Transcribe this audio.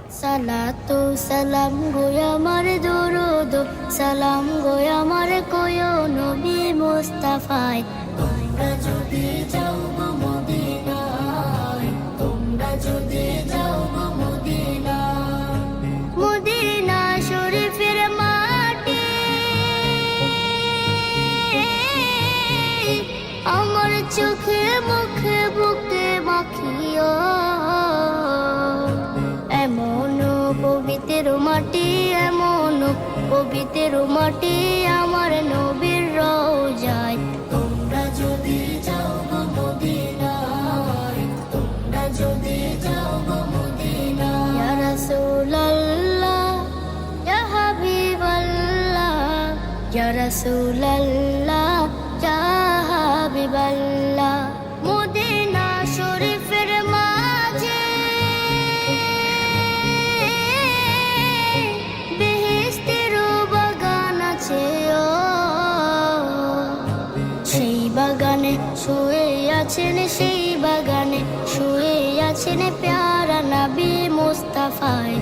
সালাতু সালাম গো আমার দরুদ সালাম গো আমার কোয় নবী মুস্তাফায়। তোমরা যদি যাও গো মদিনায়, তোমরা যদি যাও গো মদিনায়, মদিনা শরীফের মাটি আমার চোখে মুখে বুকে মাখিও। এমন পবিত্র মাটি, এমন পবিত্র মাটি আমার নবীর রওজায়। তোমরা যদি যাও গো মদিনায়, তোমরা যদি যাও গো মদিনায়। ইয়া রাসূলুল্লাহ ইয়া হাবিবাল্লাহ, ইয়া রাসূলুল্লাহ ইয়া হাবিবাল্লাহ। মদিনা শরীফের মাঝে বেহেশতের বাগান আছে ও, সেই বাগানে শুয়ে আছেন, সেই বাগানে শুয়ে আছেন প্যারা নবী মুস্তাফায়।